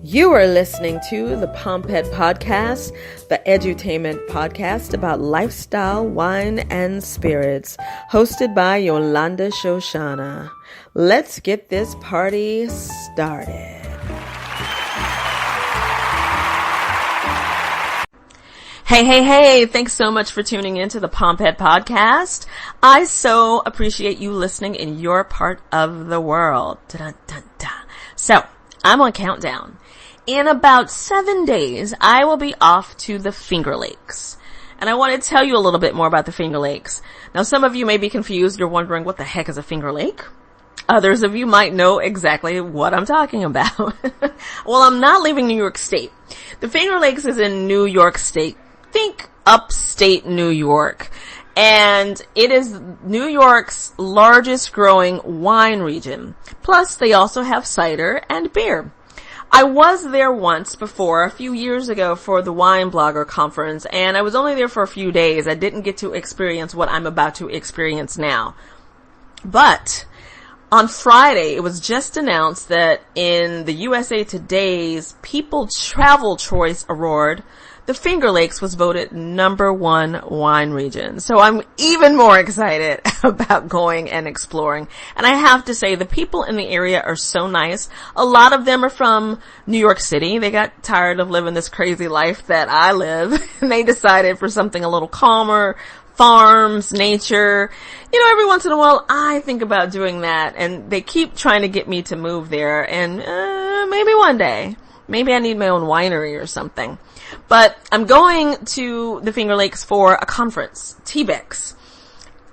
You are listening to the Pompette podcast, the edutainment podcast about lifestyle, wine, and spirits, hosted by Yolanda Shoshana. Let's get this party started. Hey, thanks so much for tuning in to the Pompette podcast. I so appreciate you listening in your part of the world. Dun-dun-dun-dun. So, I'm on countdown. In about 7 days, I will be off to the Finger Lakes. And I want to tell you a little bit more about the Finger Lakes. Now, some of you may be confused. You're wondering, what the heck is a Finger Lake? Others of you might know exactly what I'm talking about. Well, I'm not leaving New York State. The Finger Lakes is in New York State. Think upstate New York. And it is New York's largest growing wine region. Plus, they also have cider and beer. I was there once before, a few years ago, for the Wine Blogger Conference, and I was only there for a few days. I didn't get to experience what I'm about to experience now. But on Friday, it was just announced that in the USA Today's People Travel Choice Award, the Finger Lakes was voted #1 wine region. So I'm even more excited about going and exploring. And I have to say, the people in the area are so nice. A lot of them are from New York City. They got tired of living this crazy life that I live, and they decided for something a little calmer, farms, nature. You know, every once in a while I think about doing that, and they keep trying to get me to move there, and maybe one day. Maybe I need my own winery or something. But I'm going to the Finger Lakes for a conference, TBEX.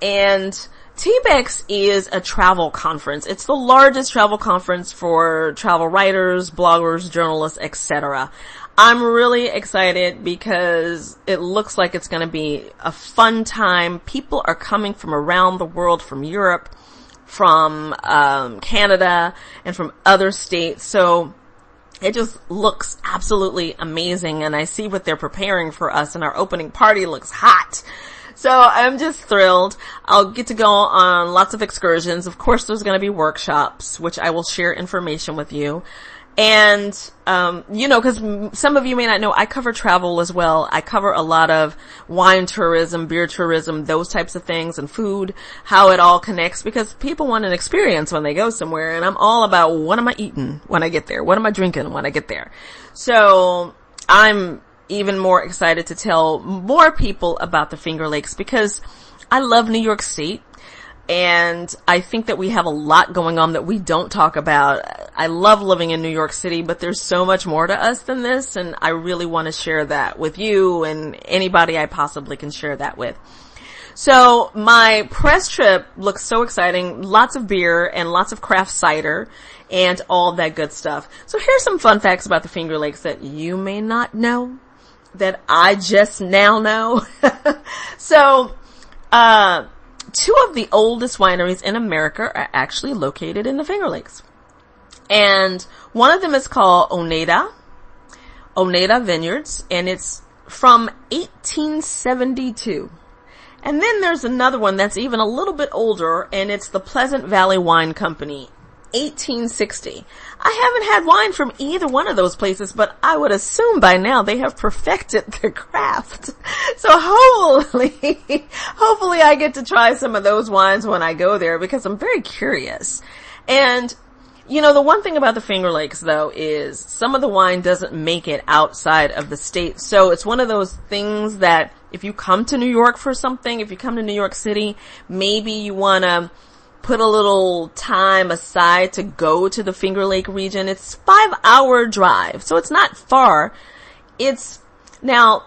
And TBEX is a travel conference. It's the largest travel conference for travel writers, bloggers, journalists, etc. I'm really excited because it looks like it's going to be a fun time. People are coming from around the world, from Europe, from Canada, and from other states. So it just looks absolutely amazing, and I see what they're preparing for us, and our opening party looks hot. So I'm just thrilled. I'll get to go on lots of excursions. Of course, there's going to be workshops, which I will share information with you. And, cause some of you may not know, I cover travel as well. I cover a lot of wine tourism, beer tourism, those types of things, and food, how it all connects, because people want an experience when they go somewhere, and I'm all about, what am I eating when I get there? What am I drinking when I get there? So I'm even more excited to tell more people about the Finger Lakes, because I love New York State. And I think that we have a lot going on that we don't talk about. I love living in New York City, but there's so much more to us than this, and I really want to share that with you and anybody I possibly can share that with. So my press trip looks so exciting. Lots of beer and lots of craft cider and all that good stuff. So here's some fun facts about the Finger Lakes that you may not know, that I just now know. So, two of the oldest wineries in America are actually located in the Finger Lakes. And one of them is called Oneida Vineyards, and it's from 1872. And then there's another one that's even a little bit older, and it's the Pleasant Valley Wine Company, 1860. I haven't had wine from either one of those places, but I would assume by now they have perfected their craft. So hopefully I get to try some of those wines when I go there, because I'm very curious. And, you know, the one thing about the Finger Lakes, though, is some of the wine doesn't make it outside of the state. So it's one of those things that if you come to New York for something, if you come to New York City, maybe you want to put a little time aside to go to the Finger Lake region. It's 5-hour drive, so it's not far. Now,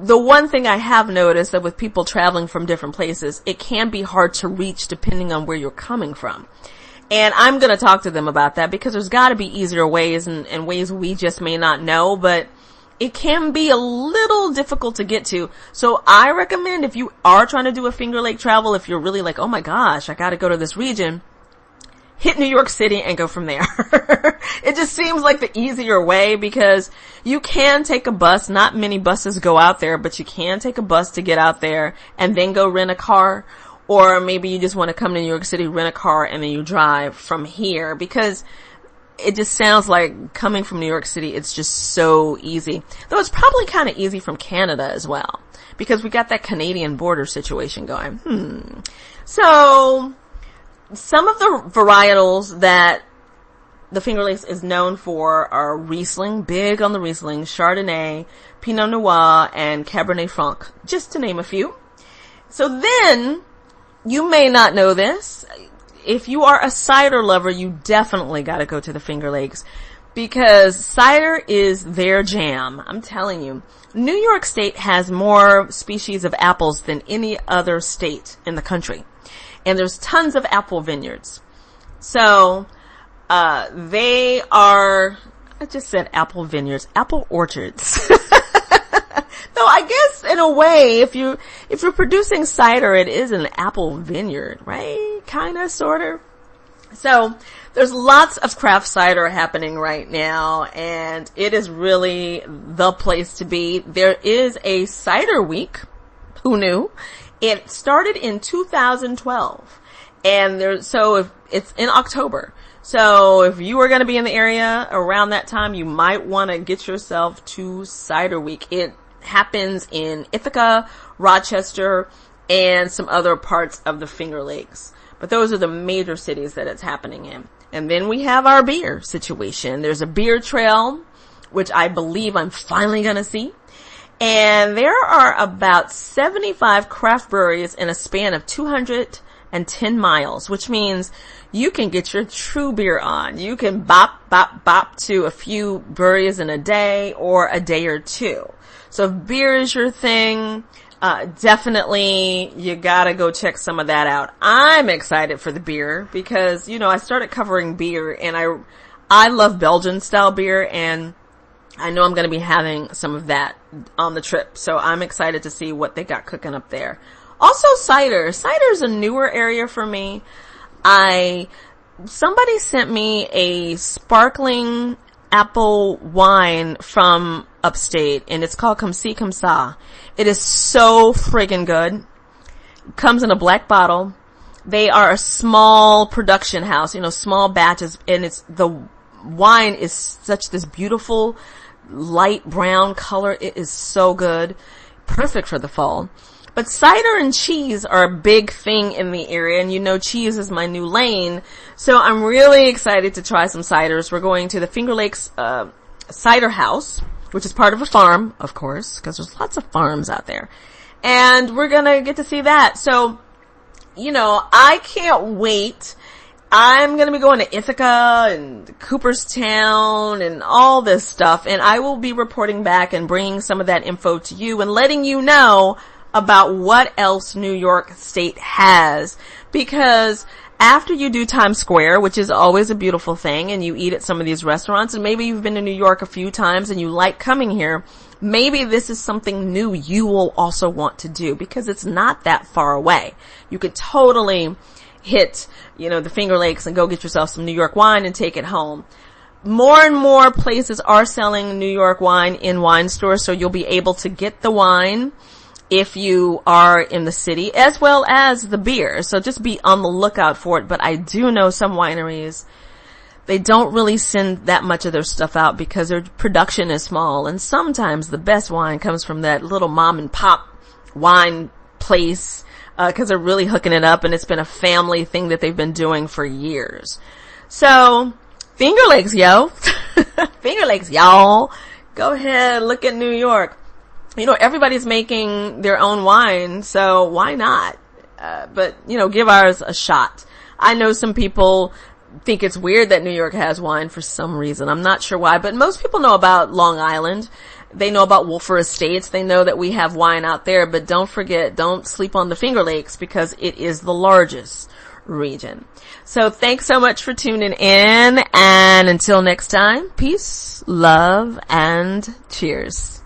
the one thing I have noticed that with people traveling from different places, it can be hard to reach depending on where you're coming from. And I'm going to talk to them about that, because there's got to be easier ways and ways we just may not know, but it can be a little difficult to get to. So I recommend, if you are trying to do a Finger Lake travel, if you're really like, oh my gosh, I got to go to this region, hit New York City and go from there. It just seems like the easier way, because you can take a bus. Not many buses go out there, but you can take a bus to get out there and then go rent a car. Or maybe you just want to come to New York City, rent a car, and then you drive from here, because it just sounds like coming from New York City, it's just so easy. Though it's probably kind of easy from Canada as well, because we got that Canadian border situation going. So, some of the varietals that the Finger Lakes is known for are Riesling, big on the Riesling, Chardonnay, Pinot Noir, and Cabernet Franc, just to name a few. So then, you may not know this. If you are a cider lover, you definitely got to go to the Finger Lakes, because cider is their jam. I'm telling you. New York State has more species of apples than any other state in the country. And there's tons of apple vineyards. So, they are, I just said apple vineyards, apple orchards. Though I guess in a way, if you're producing cider, it is an apple vineyard, right? Kinda, sorta. So, there's lots of craft cider happening right now, and it is really the place to be. There is a cider week. Who knew? It started in 2012, and if it's in October. So if you are going to be in the area around that time, you might want to get yourself to Cider Week. It happens in Ithaca, Rochester, and some other parts of the Finger Lakes. But those are the major cities that it's happening in. And then we have our beer situation. There's a beer trail, which I believe I'm finally going to see. And there are about 75 craft breweries in a span of 210 miles, which means you can get your true beer on. You can bop to a few breweries in a day or a day or two. So if beer is your thing, definitely you gotta go check some of that out. I'm excited for the beer because, I started covering beer, and I love Belgian style beer, and I know I'm going to be having some of that on the trip. So I'm excited to see what they got cooking up there. Also cider. Cider is a newer area for me. Somebody sent me a sparkling apple wine from upstate, and it's called Comme Ci Comme Ça. It is so friggin' good. It comes in a black bottle. They are a small production house, small batches, and the wine is such this beautiful light brown color. It is so good. Perfect for the fall. But cider and cheese are a big thing in the area, and cheese is my new lane. So I'm really excited to try some ciders. We're going to the Finger Lakes Cider House, which is part of a farm, of course, because there's lots of farms out there. And we're gonna get to see that. So, I can't wait. I'm going to be going to Ithaca and Cooperstown and all this stuff, and I will be reporting back and bringing some of that info to you and letting you know about what else New York State has, because after you do Times Square, which is always a beautiful thing, and you eat at some of these restaurants, and maybe you've been to New York a few times and you like coming here, maybe this is something new you will also want to do, because it's not that far away. You could totally hit, the Finger Lakes and go get yourself some New York wine and take it home. More and more places are selling New York wine in wine stores, so you'll be able to get the wine if you are in the city, as well as the beer. So just be on the lookout for it. But I do know some wineries, they don't really send that much of their stuff out because their production is small. And sometimes the best wine comes from that little mom and pop wine place, because they're really hooking it up, and it's been a family thing that they've been doing for years. So, Finger Lakes, yo. Finger Lakes, y'all. Go ahead, look at New York. Everybody's making their own wine, so why not? But, give ours a shot. I know some people think it's weird that New York has wine for some reason. I'm not sure why, but most people know about Long Island. They know about Wolfer Estates. They know that we have wine out there, but don't sleep on the Finger Lakes, because it is the largest region. So thanks so much for tuning in, and until next time, peace, love, and cheers.